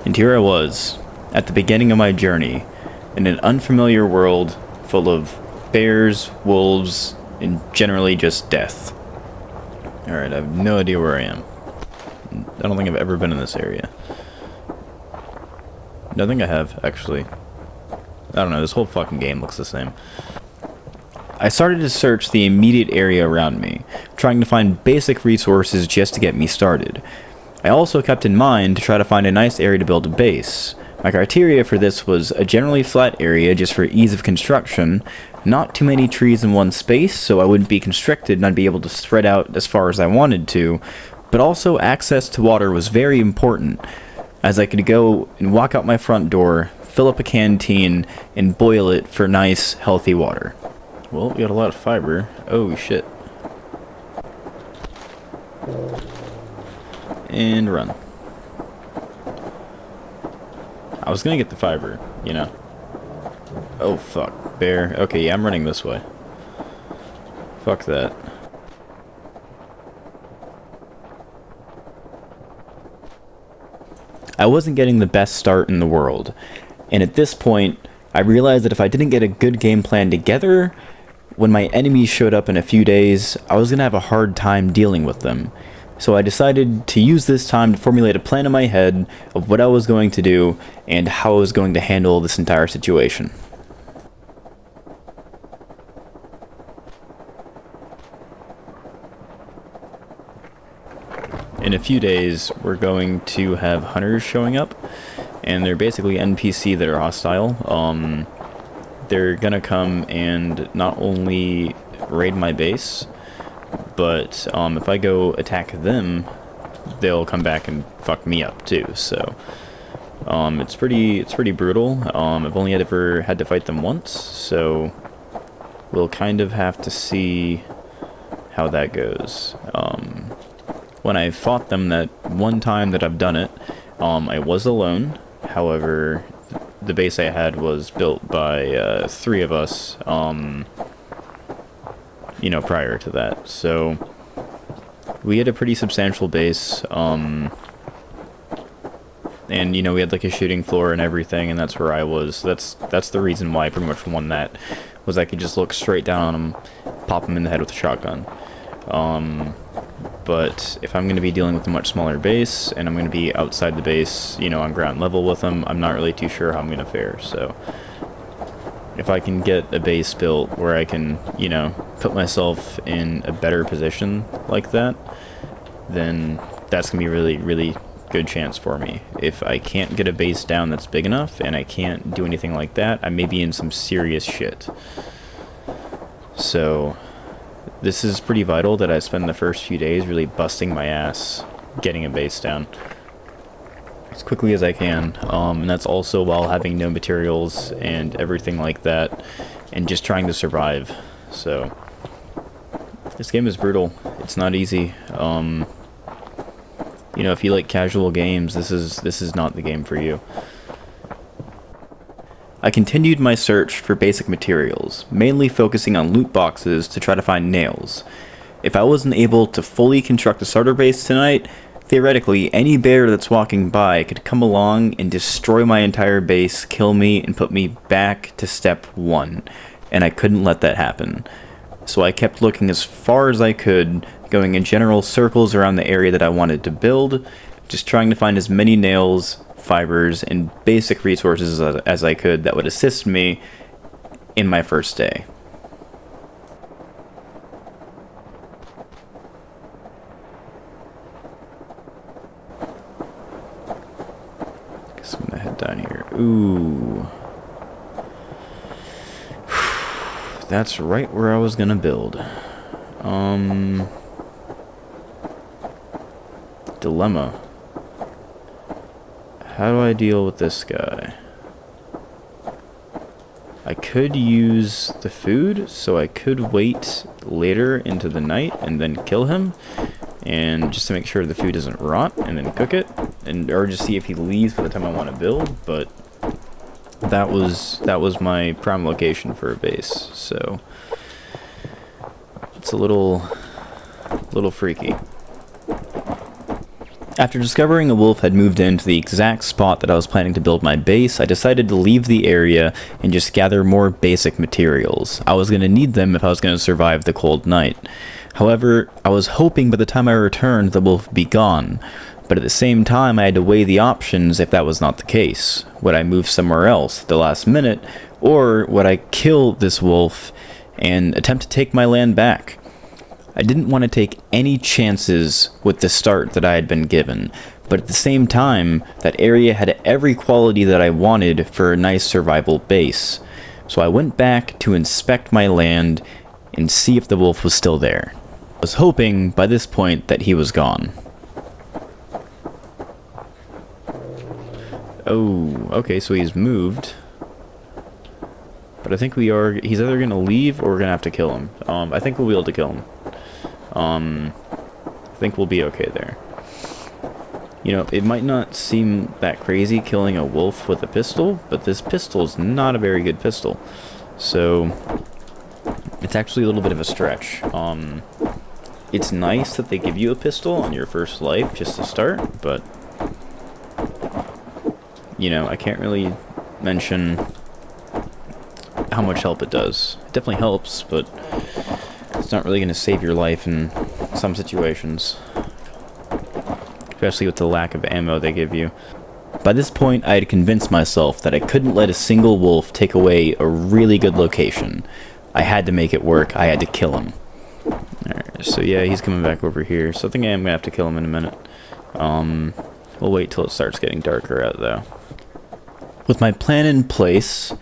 And here I was, at the beginning of my journey, in an unfamiliar world full of bears, wolves, and generally just death. Alright, I have no idea where I am. I don't think I've ever been in this area. I don't think I have, actually. I don't know, this whole fucking game looks the same. I started to search the immediate area around me, trying to find basic resources just to get me started. I also kept in mind to try to find a nice area to build a base. My criteria for this was a generally flat area just for ease of construction, not too many trees in one space so I wouldn't be constricted and I'd be able to spread out as far as I wanted to, but also access to water was very important, as I could go and walk out my front door, fill up a canteen, and boil it for nice, healthy water. Well, we got a lot of fiber. Oh, shit. And run. I was gonna get the fiber, you know. Oh, fuck. Bear. Okay, yeah, I'm running this way. Fuck that. I wasn't getting the best start in the world, and at this point, I realized that if I didn't get a good game plan together, when my enemies showed up in a few days, I was gonna have a hard time dealing with them. So I decided to use this time to formulate a plan in my head of what I was going to do and how I was going to handle this entire situation. In a few days, we're going to have hunters showing up, and they're basically NPC that are hostile. They're gonna come and not only raid my base, but if I go attack them, they'll come back and fuck me up too. So it's pretty brutal. I've only ever had to fight them once, so we'll kind of have to see how that goes. When I fought them that one time that I've done it, I was alone. However, the base I had was built by 3 of us, you know, prior to that. So we had a pretty substantial base, and, you know, we had like a shooting floor and everything, and that's where I was. That's the reason why I pretty much won that, was I could just look straight down on them, pop them in the head with a shotgun. But if I'm going to be dealing with a much smaller base, and I'm going to be outside the base, you know, on ground level with them, I'm not really too sure how I'm going to fare. So if I can get a base built where I can, you know, put myself in a better position like that, then that's going to be a really, really good chance for me. If I can't get a base down that's big enough, and I can't do anything like that, I may be in some serious shit. So this is pretty vital that I spend the first few days really busting my ass getting a base down as quickly as I can, and that's also while having no materials and everything like that, and just trying to survive. So this game is brutal. It's not easy. You know, if you like casual games, this is not the game for you. I continued my search for basic materials, mainly focusing on loot boxes to try to find nails. If I wasn't able to fully construct a starter base tonight, theoretically any bear that's walking by could come along and destroy my entire base, kill me, and put me back to step 1, and I couldn't let that happen. So I kept looking as far as I could, going in general circles around the area that I wanted to build, just trying to find as many nails, fibers, and basic resources as I could that would assist me in my first day. Guess I'm gonna head down here. Ooh. That's right where I was gonna build. Dilemma. How do I deal with this guy? I could use the food, so I could wait later into the night and then kill him, and just to make sure the food doesn't rot, and then cook it, and or just see if he leaves by the time I want to build. But that was my prime location for a base, so it's a little freaky. After discovering a wolf had moved into the exact spot that I was planning to build my base, I decided to leave the area and just gather more basic materials. I was going to need them if I was going to survive the cold night. However, I was hoping by the time I returned the wolf would be gone, but at the same time I had to weigh the options if that was not the case. Would I move somewhere else at the last minute, or would I kill this wolf and attempt to take my land back? I didn't want to take any chances with the start that I had been given, but at the same time, that area had every quality that I wanted for a nice survival base. So I went back to inspect my land and see if the wolf was still there. I was hoping by this point that he was gone. Oh, okay, so he's moved. But I think he's either going to leave or we're going to have to kill him. I think we'll be able to kill him. I think we'll be okay there. You know, it might not seem that crazy killing a wolf with a pistol, but this pistol's not a very good pistol. So, it's actually a little bit of a stretch. It's nice that they give you a pistol on your first life just to start, but, you know, I can't really mention how much help it does. It definitely helps, but it's not really going to save your life in some situations, especially with the lack of ammo they give you. By this point, I had convinced myself that I couldn't let a single wolf take away a really good location. I had to make it work. I had to kill him. Alright, so yeah, he's coming back over here, so I think I am going to have to kill him in a minute. We'll wait till it starts getting darker out, though. With my plan in place,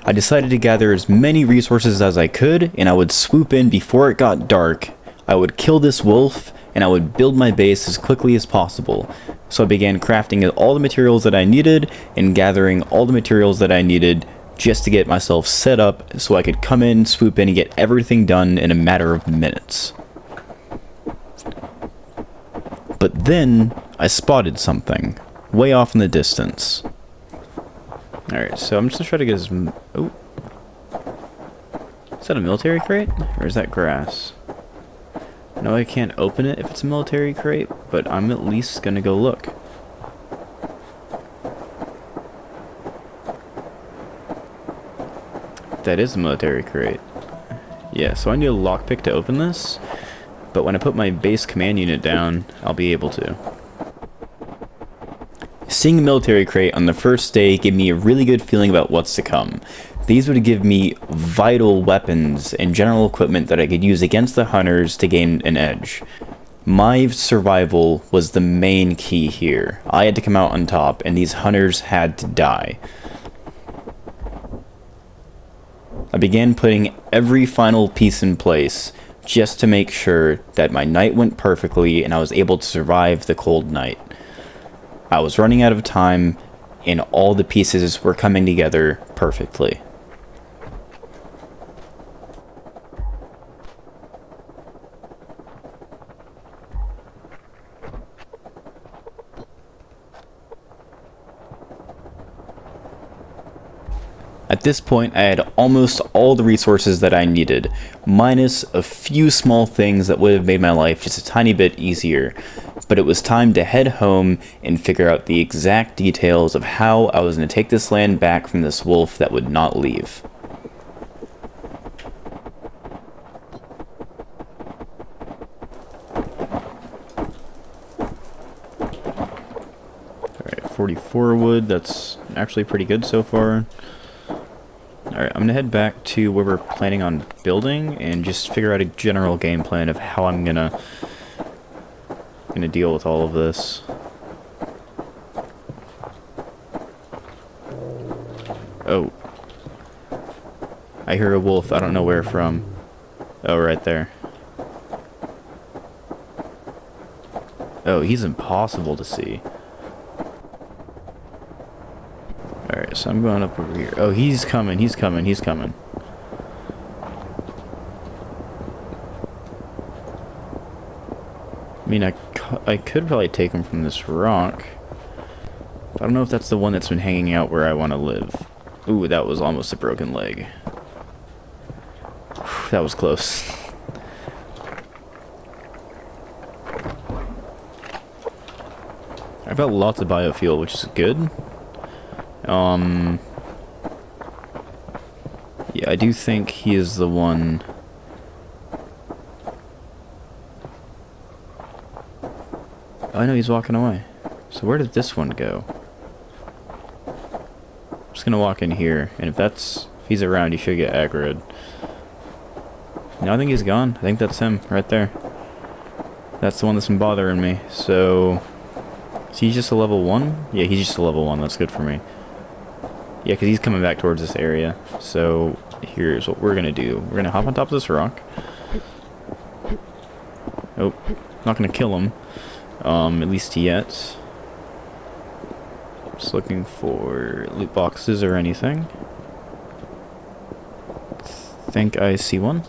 I decided to gather as many resources as I could, and I would swoop in before it got dark. I would kill this wolf, and I would build my base as quickly as possible. So I began crafting all the materials that I needed, and gathering all the materials that I needed just to get myself set up so I could come in, swoop in, and get everything done in a matter of minutes. But then, I spotted something, way off in the distance. Alright, so I'm just gonna try to get his... Oh. Is that a military crate? Or is that grass? No, I can't open it if it's a military crate, but I'm at least gonna go look. That is a military crate. Yeah, so I need a lockpick to open this, but when I put my base command unit down, I'll be able to. Seeing a military crate on the first day gave me a really good feeling about what's to come. These would give me vital weapons and general equipment that I could use against the hunters to gain an edge. My survival was the main key here. I had to come out on top, and these hunters had to die. I began putting every final piece in place just to make sure that my night went perfectly and I was able to survive the cold night. I was running out of time, and all the pieces were coming together perfectly. At this point, I had almost all the resources that I needed, minus a few small things that would have made my life just a tiny bit easier. But it was time to head home and figure out the exact details of how I was going to take this land back from this wolf that would not leave. Alright, 44 wood, that's actually pretty good so far. Alright, I'm going to head back to where we're planning on building and just figure out a general game plan of how I'm gonna deal with all of this. Oh. I hear a wolf. I don't know where from. Oh, right there. Oh, he's impossible to see. Alright, so I'm going up over here. Oh, he's coming, he's coming, he's coming. I mean, I could probably take him from this rock. But I don't know if that's the one that's been hanging out where I want to live. Ooh, that was almost a broken leg. Whew, that was close. got lots of biofuel, which is good. Yeah, I do think he is the one. Oh, I know he's walking away. So where did this one go? I'm just gonna walk in here, and if he's around, he should get aggroed. No, I think he's gone. I think that's him, right there. That's the one that's been bothering me. So, is he just a level 1? Yeah, he's just a level 1. That's good for me. Yeah, because he's coming back towards this area. So, here's what we're gonna do. We're gonna hop on top of this rock. Oh, not gonna kill him. At least yet. Just looking for loot boxes or anything. Think I see one.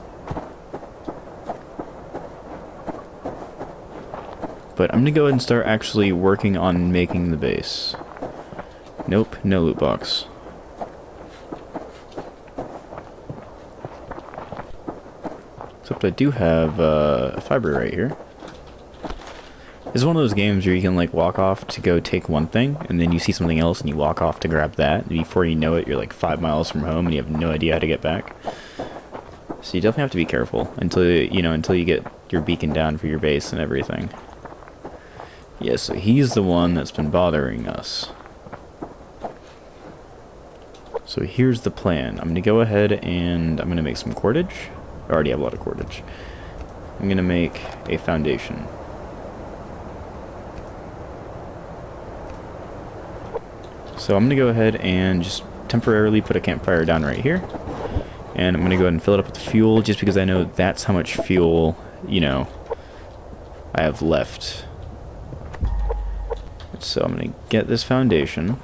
But I'm gonna go ahead and start actually working on making the base. Nope, no loot box. Except I do have a fiber right here. It's one of those games where you can like walk off to go take one thing, and then you see something else and you walk off to grab that, and before you know it, you're like 5 miles from home and you have no idea how to get back. So you definitely have to be careful until you get your beacon down for your base and everything. Yeah, so he's the one that's been bothering us. So here's the plan. I'm gonna go ahead and I'm gonna make some cordage. I already have a lot of cordage. I'm gonna make a foundation. So I'm gonna go ahead and just temporarily put a campfire down right here. And I'm gonna go ahead and fill it up with fuel just because I know that's how much fuel, I have left. So I'm gonna get this foundation.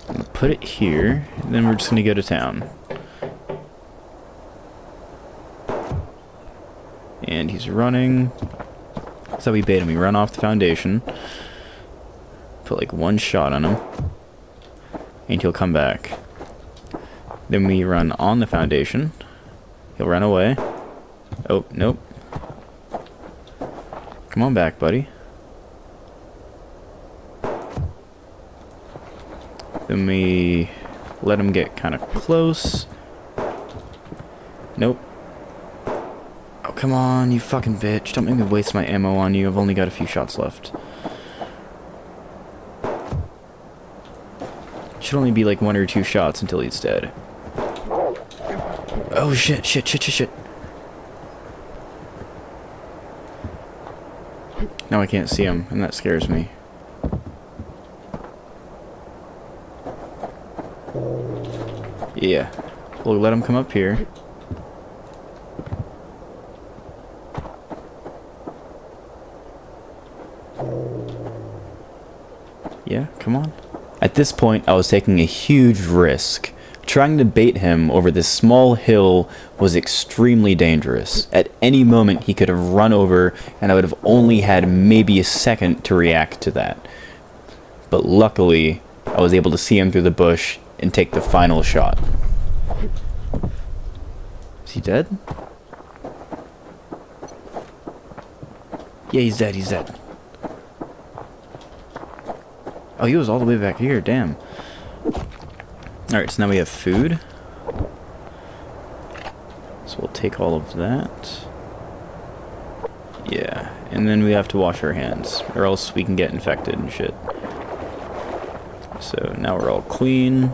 I'm gonna put it here, and then we're just gonna go to town. And he's running. So we bait him. We run off the foundation. Put like one shot on him. And he'll come back. Then we run on the foundation. He'll run away. Oh, nope. Come on back, buddy. Then we let him get kind of close. Nope. Oh, come on, you fucking bitch. Don't make me waste my ammo on you. I've only got a few shots left. Should only be like 1 or 2 shots until he's dead. Oh, shit. Now I can't see him, and that scares me. Yeah. We'll let him come up here. Yeah, come on. At this point, I was taking a huge risk. Trying to bait him over this small hill was extremely dangerous. At any moment, he could have run over, and I would have only had maybe a second to react to that. But luckily, I was able to see him through the bush and take the final shot. Is he dead? Yeah, he's dead. Oh, he was all the way back here, damn. Alright, so now we have food. So we'll take all of that. Yeah, and then we have to wash our hands, or else we can get infected and shit. So now we're all clean.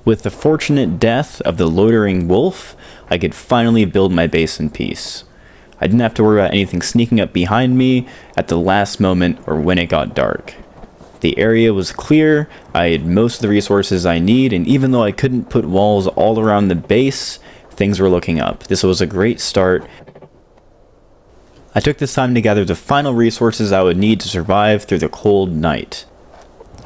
With the fortunate death of the loitering wolf, I could finally build my base in peace. I didn't have to worry about anything sneaking up behind me at the last moment or when it got dark. The area was clear, I had most of the resources I need, and even though I couldn't put walls all around the base, things were looking up. This was a great start. I took this time to gather the final resources I would need to survive through the cold night.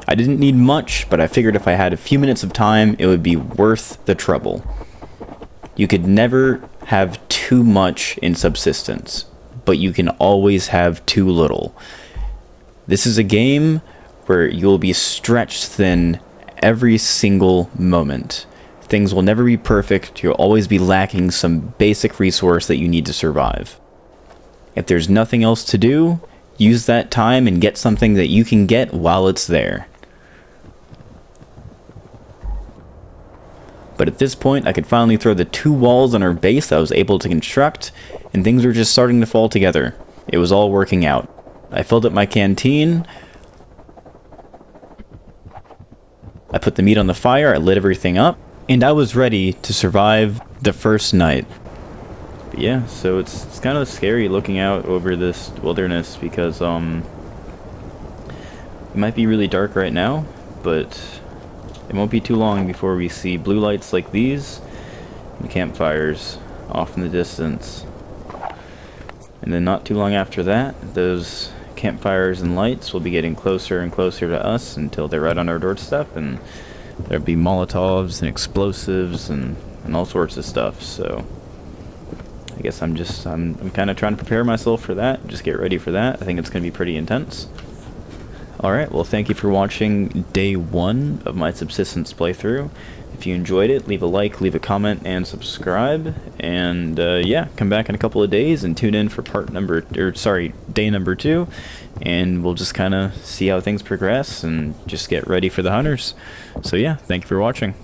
I didn't need much, but I figured if I had a few minutes of time, it would be worth the trouble. You could never have too much in Subsistence, but you can always have too little. This is a game where you'll be stretched thin every single moment. Things will never be perfect, you'll always be lacking some basic resource that you need to survive. If there's nothing else to do, use that time and get something that you can get while it's there. But at this point, I could finally throw the 2 walls on our base that I was able to construct, and things were just starting to fall together. It was all working out. I filled up my canteen, I put the meat on the fire, I lit everything up, and I was ready to survive the first night. But yeah, so it's kind of scary looking out over this wilderness because it might be really dark right now, but it won't be too long before we see blue lights like these and campfires off in the distance. And then not too long after that, those campfires and lights will be getting closer and closer to us until they're right on our doorstep, and there'll be Molotovs and explosives and all sorts of stuff. So I guess I'm kind of trying to prepare myself for that, just get ready for that. I think it's going to be pretty intense. Alright, well, thank you for watching day 1 of my Subsistence playthrough. If you enjoyed it, leave a like, leave a comment, and subscribe. And yeah, come back in a couple of days and tune in for day number 2. And we'll just kind of see how things progress and just get ready for the hunters. So yeah, thank you for watching.